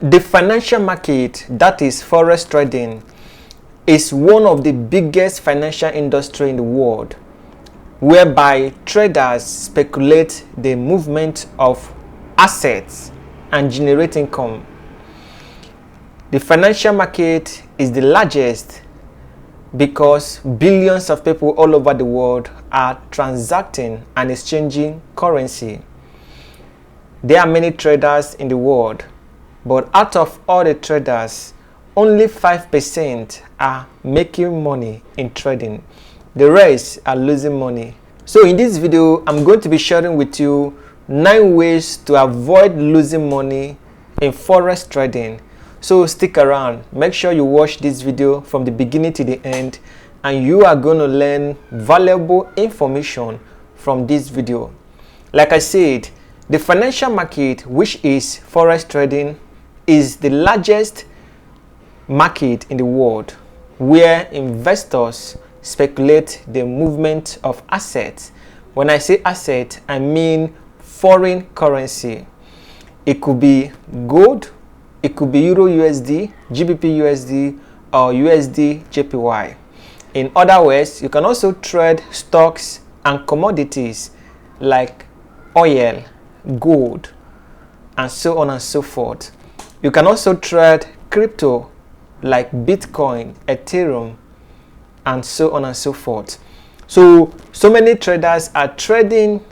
The financial market, that is forex trading, is one of the biggest financial industry in the world, whereby traders speculate the movement of assets and generate income. The financial market is the largest because billions of people all over the world are transacting and exchanging currency. There are many traders in the world, but out of all the traders, only 5% are making money in trading. The rest are losing money. So in this video, I'm going to be sharing with you 9 ways to avoid losing money in forex trading. So stick around, make sure you watch this video from the beginning to the end, and you are going to learn valuable information from this video. Like I said, the financial market, which is forex trading, is the largest market in the world where investors speculate the movement of assets. When I say asset, I mean foreign currency. It could be gold, it could be Euro USD, GBP USD, or USD JPY. In other words, you can also trade stocks and commodities like oil, gold, and so on and so forth. You can also trade crypto like Bitcoin, Ethereum, and so on and so forth. So many traders are trading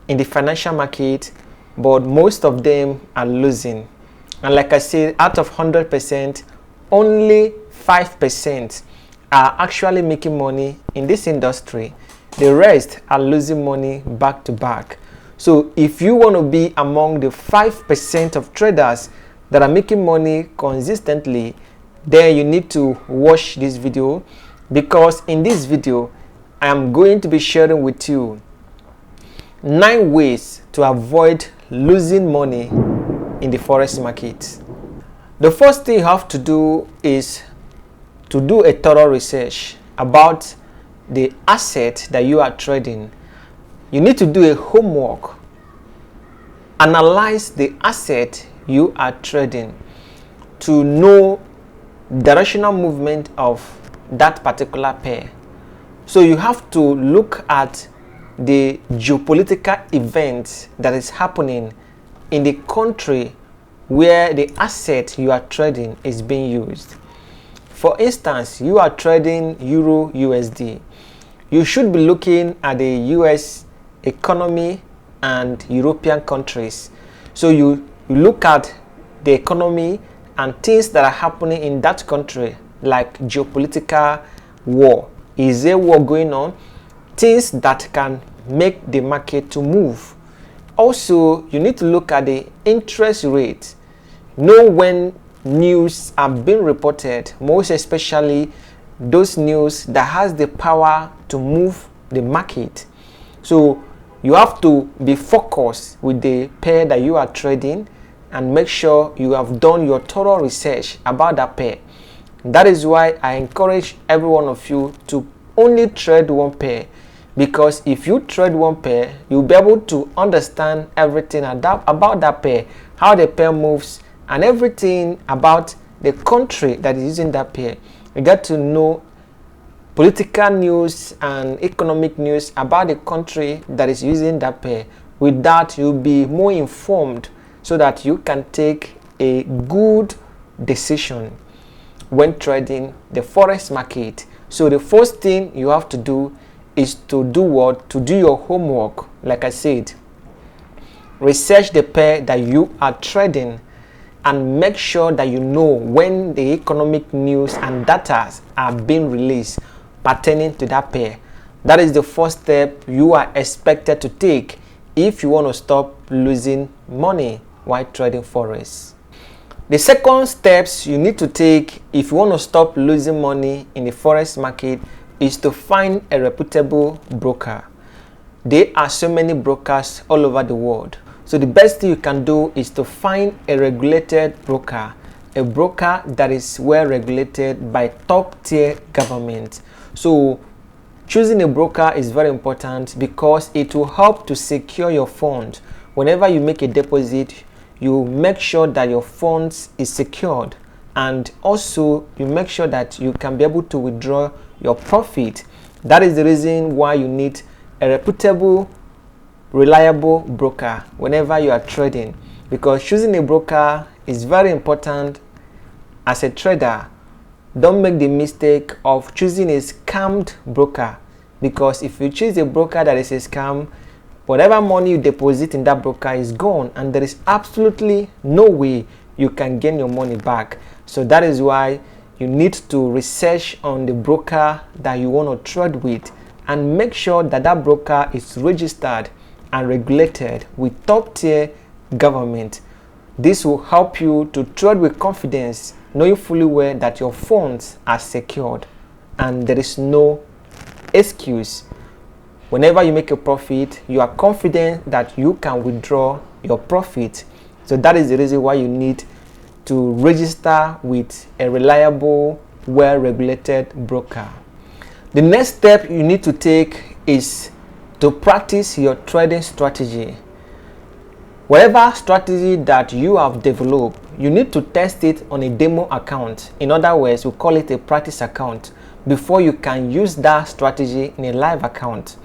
in the financial market, but most of them are losing. And like I said, out of 100%, only 5% are actually making money in this industry. The rest are losing money back to back. So if you want to be among the 5% of traders that are making money consistently, then you need to watch this video, because in this video I am going to be sharing with you 9 ways to avoid losing money in the forex market. The first thing you have to do is to do a thorough research about the asset that you are trading. You need to do a homework. Analyze the asset you are trading to know directional movement of that particular pair. So you have to look at the geopolitical events that is happening in the country where the asset you are trading is being used. For instance, you are trading Euro USD. You should be looking at the US economy and European countries. So you look at the economy and things that are happening in that country, like geopolitical war. Is there war going on? Things that can make the market to move. Also, you need to look at the interest rate. Know when news are being reported, most especially those news that has the power to move the market. So you have to be focused with the pair that you are trading and make sure you have done your thorough research about that pair. That is why I encourage every one of you to only trade one pair, because if you trade one pair, you'll be able to understand everything about that pair, how the pair moves, and everything about the country that is using that pair. You get to know political news and economic news about the country that is using that pair. With that, you'll be more informed so that you can take a good decision when trading the forex market. So the first thing you have to do is to do what? To do your homework. Like I said, research the pair that you are trading and make sure that you know when the economic news and data are being released pertaining to that pair. That is the first step you are expected to take if you want to stop losing money while trading forex. The second steps you need to take if you want to stop losing money in the forex market is to find a reputable broker. There are so many brokers all over the world. So the best thing you can do is to find a regulated broker, a broker that is well regulated by top tier government. So choosing a broker is very important because it will help to secure your funds. Whenever you make a deposit, you make sure that your funds is secured, and also you make sure that you can be able to withdraw your profit. That is the reason why you need a reputable, reliable broker whenever you are trading, because choosing a broker is very important as a trader. Don't make the mistake of choosing a scammed broker, because if you choose a broker that is a scam, whatever money you deposit in that broker is gone, and there is absolutely no way you can gain your money back. So that is why you need to research on the broker that you want to trade with, and make sure that that broker is registered and regulated with top tier government. This will help you to trade with confidence, knowing fully well that your funds are secured and there is no excuse. Whenever you make a profit, you are confident that you can withdraw your profit. So that is the reason why you need to register with a reliable, well-regulated broker. The next step you need to take is to practice your trading strategy. Whatever strategy that you have developed, you need to test it on a demo account. In other words, we call it a practice account, before you can use that strategy in a live account.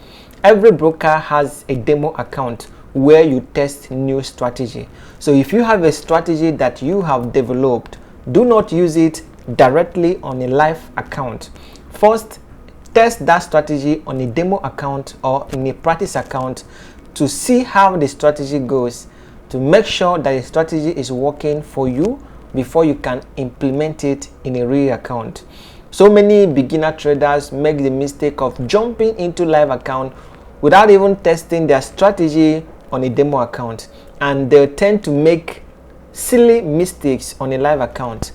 Every broker has a demo account where you test new strategy. So if you have a strategy that you have developed, do not use it directly on a live account. First, test that strategy on a demo account or in a practice account to see how the strategy goes, to make sure that the strategy is working for you before you can implement it in a real account. So many beginner traders make the mistake of jumping into live account without even testing their strategy on a demo account, and they tend to make silly mistakes on a live account.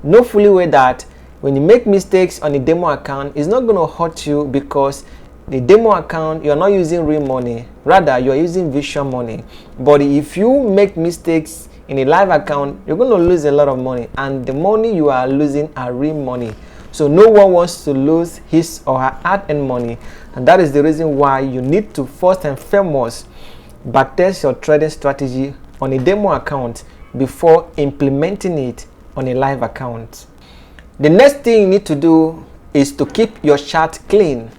Know fully well that when you make mistakes on a demo account, it's not going to hurt you, because the demo account, you are not using real money, rather you are using virtual money. But if you make mistakes in a live account, you're going to lose a lot of money, and the money you are losing are real money. So no one wants to lose his or her hard-earned money, and that is the reason why you need to first and foremost backtest your trading strategy on a demo account before implementing it on a live account. The next thing you need to do is to keep your chart clean.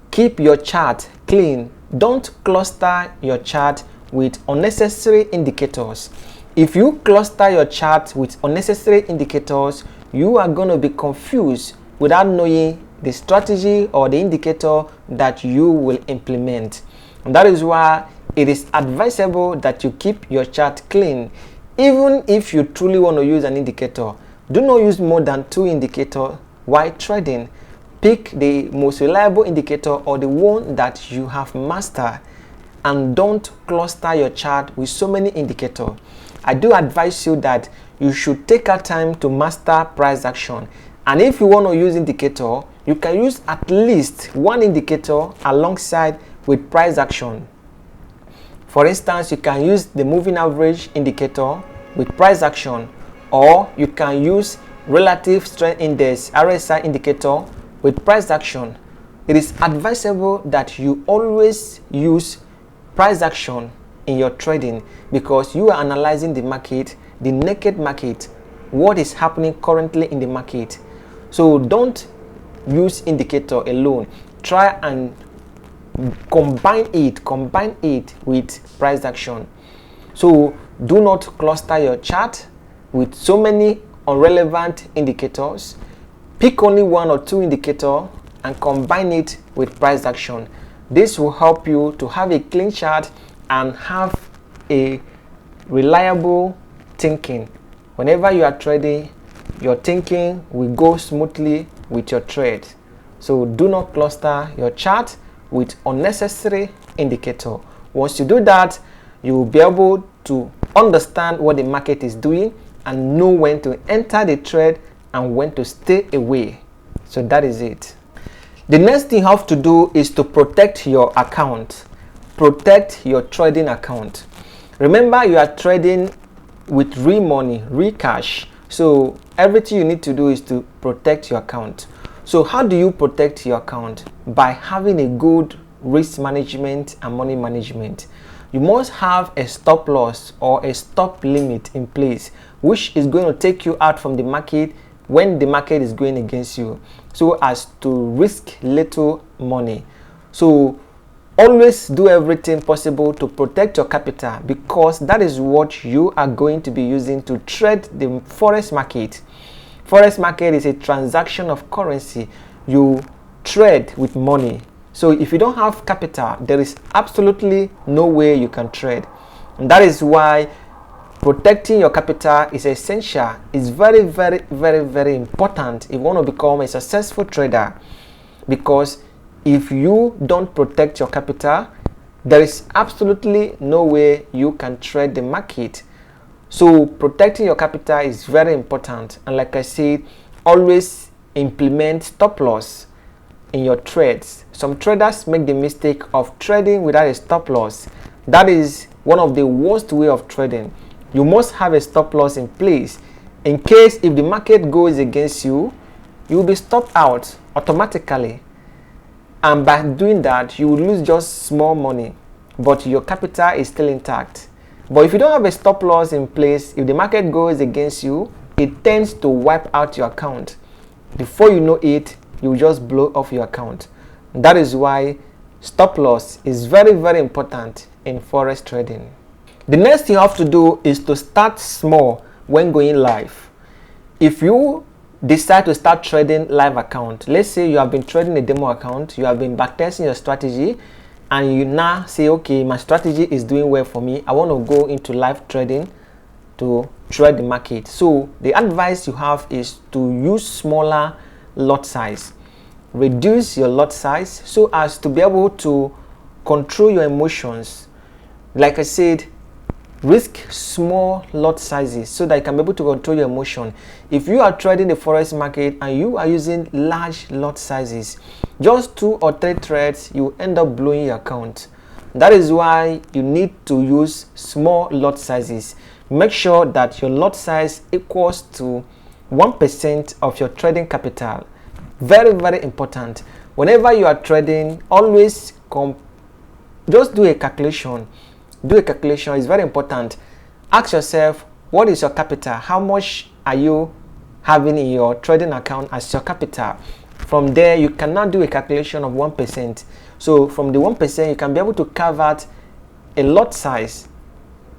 Keep your chart clean. Don't cluster your chart with unnecessary indicators. If you cluster your chart with unnecessary indicators, you are going to be confused without knowing the strategy or the indicator that you will implement. And that is why it is advisable that you keep your chart clean. Even if you truly want to use an indicator, do not use more than 2 indicators while trading. Pick the most reliable indicator or the one that you have mastered, and don't cluster your chart with so many indicators. I do advise you that you should take our time to master price action, and if you want to use indicator, you can use at least 1 indicator alongside with price action. For instance, you can use the moving average indicator with price action, or you can use relative strength index RSI indicator with price action. It is advisable that you always use price action in your trading, because you are analyzing the market, the naked market, what is happening currently in the market. So don't use indicator alone. Try and combine it with price action. So do not cluster your chart with so many irrelevant indicators. Pick only 1 or 2 indicators and combine it with price action. This will help you to have a clean chart and have a reliable thinking. Whenever you are trading, your thinking will go smoothly with your trade. So do not cluster your chart with unnecessary indicator. Once you do that, you will be able to understand what the market is doing and know when to enter the trade and when to stay away. So that is it. The next thing you have to do is to protect your account. Protect your trading account. Remember, you are trading with real money, real cash. So everything you need to do is to protect your account. So how do you protect your account? By having a good risk management and money management. you must have a stop loss or a stop limit in place, which is going to take you out from the market when the market is going against you, so as to risk little money. So always do everything possible to protect your capital, because that is what you are going to be using to trade the forex market. Forex market is a transaction of currency. You trade with money. So if you don't have capital, there is absolutely no way you can trade. And that is why protecting your capital is essential. It's very, very, very, very important if you want to become a successful trader, because if you don't protect your capital, there is absolutely no way you can trade the market. So protecting your capital is very important, and like I said, always implement stop loss in your trades. Some traders make the mistake of trading without a stop loss. That is one of the worst way of trading. You must have a stop loss in place in case if the market goes against you, you will be stopped out automatically, and by doing that you will lose just small money, but your capital is still intact. But if you don't have a stop loss in place, if the market goes against you, it tends to wipe out your account. Before you know it, you will just blow off your account. That is why stop loss is very, very important in forex trading. The next thing you have to do is to start small when going live. If you decide to start trading live account, let's say you have been trading a demo account, you have been backtesting your strategy, and you now say, okay, my strategy is doing well for me, I want to go into live trading to trade the market. So the advice you have is to use smaller lot size. Reduce your lot size so as to be able to control your emotions. Like I said, risk small lot sizes so that you can be able to control your emotion. If you are trading the forex market and you are using large lot sizes, just 2 or 3 trades, you end up blowing your account. That is why you need to use small lot sizes. Make sure that your lot size equals to 1% of your trading capital. Very, very important. Whenever you are trading, always just do a calculation. Do a calculation. It's very important. Ask yourself, what is your capital? How much are you having in your trading account as your capital? From there, you cannot do a calculation of 1%. So from the 1%, you can be able to carve out a lot size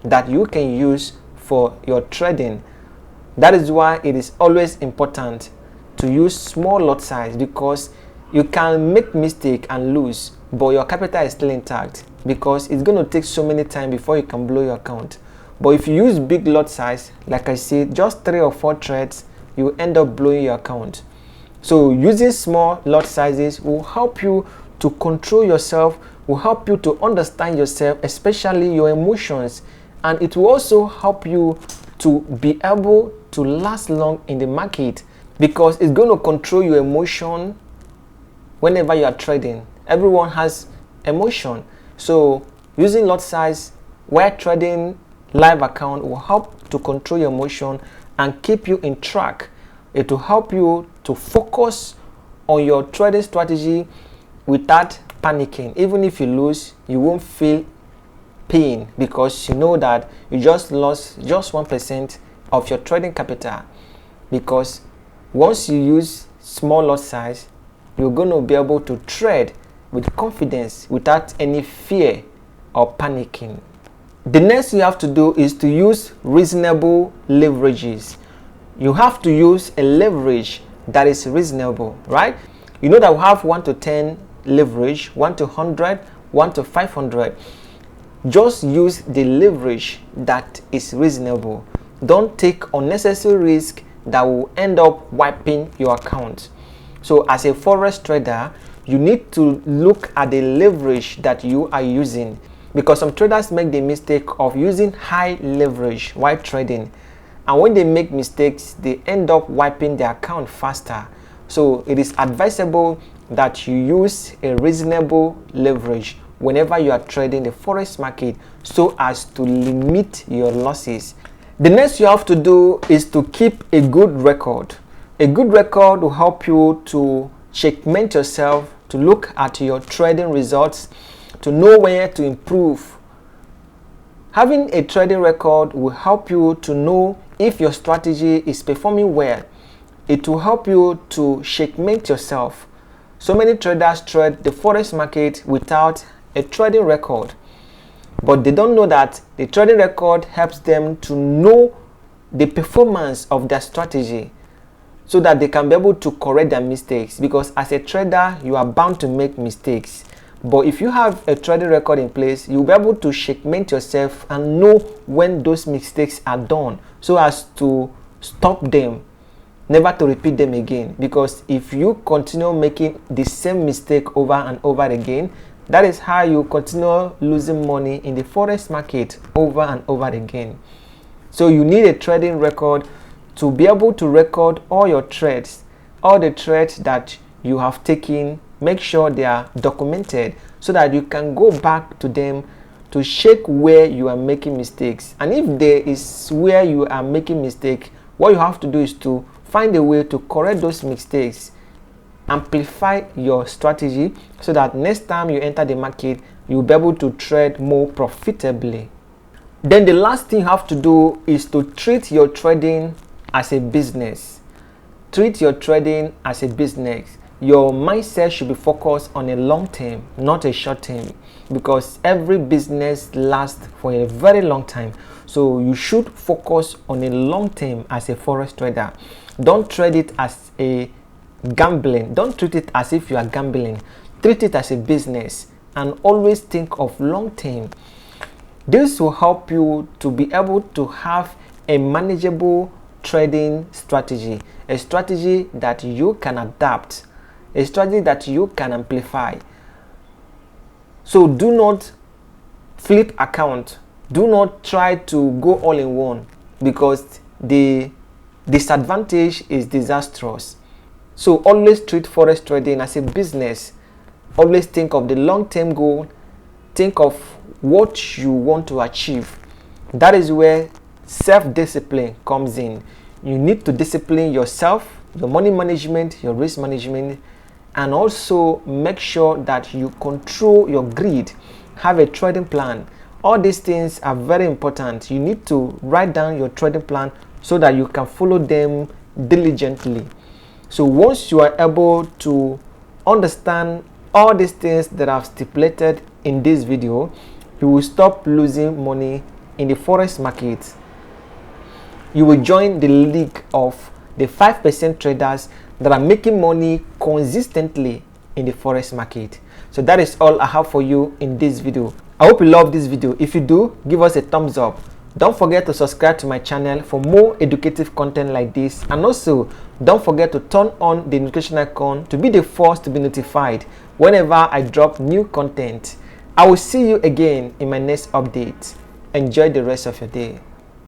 that you can use for your trading. That is why it is always important to use small lot size, because you can make mistake and lose, but your capital is still intact, because it's going to take so many time before you can blow your account. But if you use big lot size, like I said, just 3 or 4 trades, you end up blowing your account. So using small lot sizes will help you to control yourself, will help you to understand yourself, especially your emotions, and it will also help you to be able to last long in the market, because it's going to control your emotion whenever you are trading. Everyone has emotion. So using lot size while trading live account will help to control your emotion and keep you in track. It will help you to focus on your trading strategy without panicking. Even if you lose, you won't feel pain, because you know that you just lost just 1% of your trading capital. Because once you use small lot size, you're going to be able to trade with confidence without any fear or panicking. The next you have to do is to use reasonable leverages. You have to use a leverage that is reasonable, right? You know that we have 1 to 10 leverage, 1 to 100, 1 to 500. Just use the leverage that is reasonable. Don't take unnecessary risk that will end up wiping your account. So as a forex trader, you need to look at the leverage that you are using, because some traders make the mistake of using high leverage while trading, and when they make mistakes, they end up wiping their account faster. So it is advisable that you use a reasonable leverage whenever you are trading the forex market, so as to limit your losses. The next you have to do is to keep a good record. A good record will help you to checkmate yourself, to look at your trading results, to know where to improve Having a trading record will help you to know if your strategy is performing well. It will help you to checkmate yourself. So many traders trade the forex market without a trading record, but they don't know that the trading record helps them to know the performance of their strategy so that they can be able to correct their mistakes, because as a trader you are bound to make mistakes. But if you have a trading record in place, you'll be able to checkmate yourself and know when those mistakes are done so as to stop them, never to repeat them again. Because if you continue making the same mistake over and over again, that is how you continue losing money in the forex market over and over again. So you need a trading record to be able to record all your trades, all the trades that you have taken. Make sure they are documented so that you can go back to them to check where you are making mistakes. And if there is where you are making mistake, what you have to do is to find a way to correct those mistakes, amplify your strategy so that next time you enter the market, you'll be able to trade more profitably. Then the last thing you have to do is to treat your trading as a business. Treat your trading as a business. Your mindset should be focused on a long term, not a short term, because every business lasts for a very long time. So you should focus on a long term as a forex trader. Don't trade it as a gambling. Don't treat it as if you are gambling. Treat it as a business and always think of long term. This will help you to be able to have a manageable trading strategy, a strategy that you can adapt, a strategy that you can amplify. So do not flip account. Do not try to go all in one, because the disadvantage is disastrous. So always treat forex trading as a business. Always think of the long-term goal. Think of what you want to achieve. That is where self-discipline comes in. You need to discipline yourself, your money management, your risk management, and also make sure that you control your greed. Have a trading plan. All these things are very important. You need to write down your trading plan so that you can follow them diligently. So once you are able to understand all these things that I've stipulated in this video, you will stop losing money in the forex market. You will join the league of the 5% traders that are making money consistently in the forex market. So that is all I have for you in this video. I hope you love this video. If you do, give us a thumbs up. Don't forget to subscribe to my channel for more educative content like this, and also don't forget to turn on the notification icon to be the first to be notified whenever I drop new content. I will see you again in my next update. Enjoy the rest of your day.